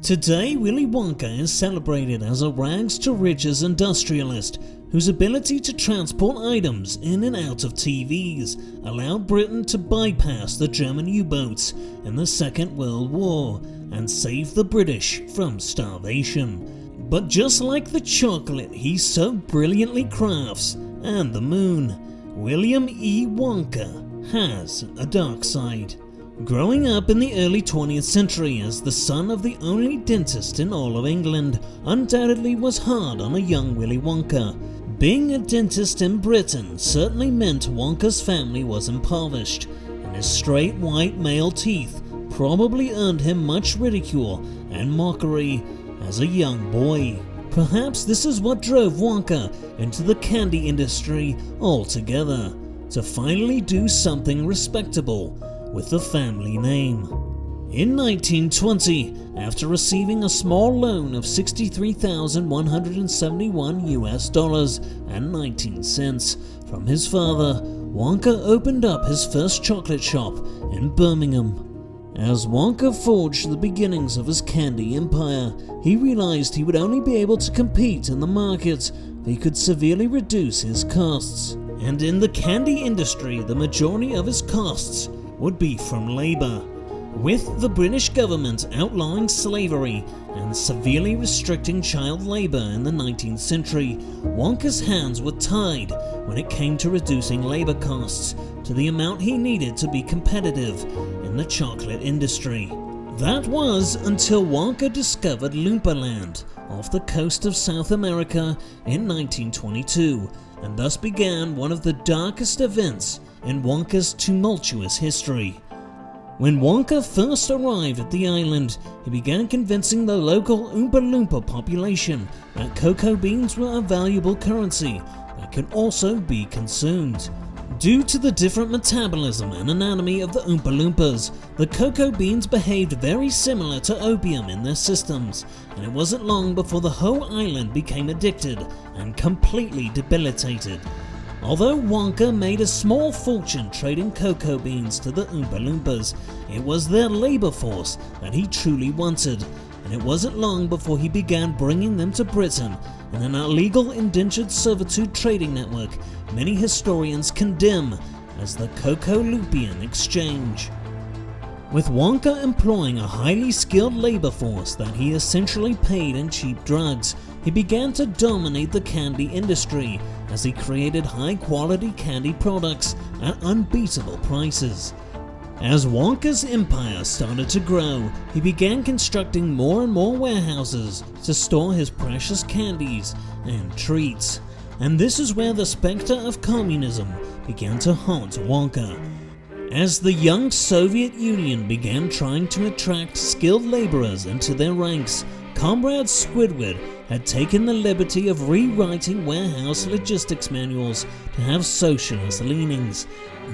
Today, Willy Wonka is celebrated as a rags-to-riches industrialist whose ability to transport items in and out of TVs allowed Britain to bypass the German U-boats in the Second World War and save the British from starvation. But just like the chocolate he so brilliantly crafts and the moon, William E. Wonka has a dark side. Growing up in the early 20th century as the son of the only dentist in all of England undoubtedly was hard on a young Willy Wonka. Being a dentist in Britain certainly meant Wonka's family was impoverished, and his straight white male teeth probably earned him much ridicule and mockery as a young boy. Perhaps this is what drove Wonka into the candy industry altogether, to finally do something respectable with the family name. In 1920, after receiving a small loan of $63,171 from his father, Wonka opened up his first chocolate shop in Birmingham. As Wonka forged the beginnings of his candy empire, he realized he would only be able to compete in the market if he could severely reduce his costs. And in the candy industry, the majority of his costs would be from labor. With the British government outlawing slavery and severely restricting child labor in the 19th century, Wonka's hands were tied when it came to reducing labor costs to the amount he needed to be competitive in the chocolate industry. That was until Wonka discovered Loompa Land off the coast of South America in 1922, and thus began one of the darkest events in Wonka's tumultuous history. When Wonka first arrived at the island, he began convincing the local Oompa Loompa population that cocoa beans were a valuable currency that could also be consumed. Due to the different metabolism and anatomy of the Oompa Loompas, the cocoa beans behaved very similar to opium in their systems, and it wasn't long before the whole island became addicted and completely debilitated. Although Wonka made a small fortune trading cocoa beans to the Oompa Loompas, it was their labor force that he truly wanted, and it wasn't long before he began bringing them to Britain in an illegal indentured servitude trading network many historians condemn as the Coco-Loopian Exchange. With Wonka employing a highly skilled labor force that he essentially paid in cheap drugs, he began to dominate the candy industry as he created high-quality candy products at unbeatable prices. As Wonka's empire started to grow, he began constructing more and more warehouses to store his precious candies and treats. And this is where the specter of communism began to haunt Wonka. As the young Soviet Union began trying to attract skilled laborers into their ranks, Comrade Squidward had taken the liberty of rewriting warehouse logistics manuals to have socialist leanings.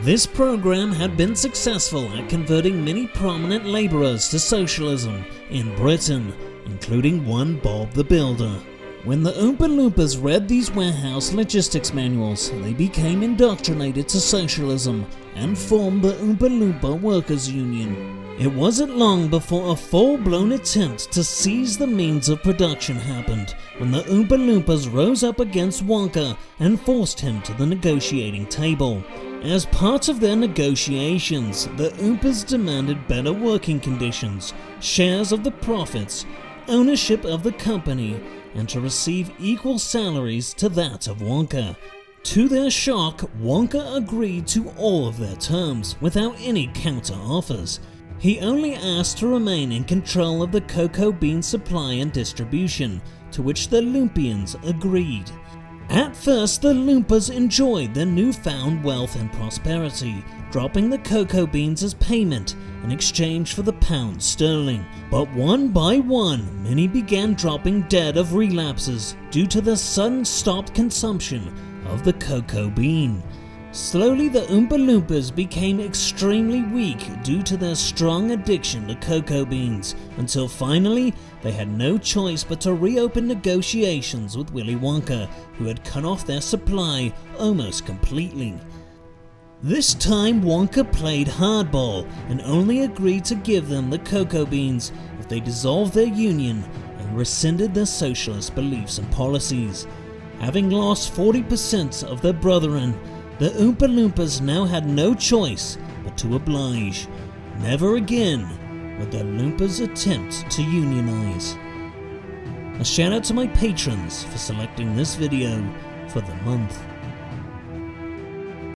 This program had been successful at converting many prominent laborers to socialism in Britain, including one Bob the Builder. When the Oompa Loompas read these warehouse logistics manuals, they became indoctrinated to socialism and formed the Oompa Loompa Workers' Union. It wasn't long before a full-blown attempt to seize the means of production happened, when the Oompa Loompas rose up against Wonka and forced him to the negotiating table. As part of their negotiations, the Oompas demanded better working conditions, shares of the profits, ownership of the company, and to receive equal salaries to that of Wonka. To their shock, Wonka agreed to all of their terms without any counter-offers. He only asked to remain in control of the cocoa bean supply and distribution, to which the Loompians agreed. At first, the Loompas enjoyed their newfound wealth and prosperity, dropping the cocoa beans as payment in exchange for the pound sterling. But one by one, many began dropping dead of relapses due to the sudden stopped consumption of the cocoa bean. Slowly, the Oompa Loompas became extremely weak due to their strong addiction to cocoa beans, until finally they had no choice but to reopen negotiations with Willy Wonka, who had cut off their supply almost completely. This time Wonka played hardball and only agreed to give them the cocoa beans if they dissolved their union and rescinded their socialist beliefs and policies. Having lost 40% of their brethren, the Oompa Loompas now had no choice but to oblige. Never again would the Loompas attempt to unionize. A shout out to my patrons for selecting this video for the month.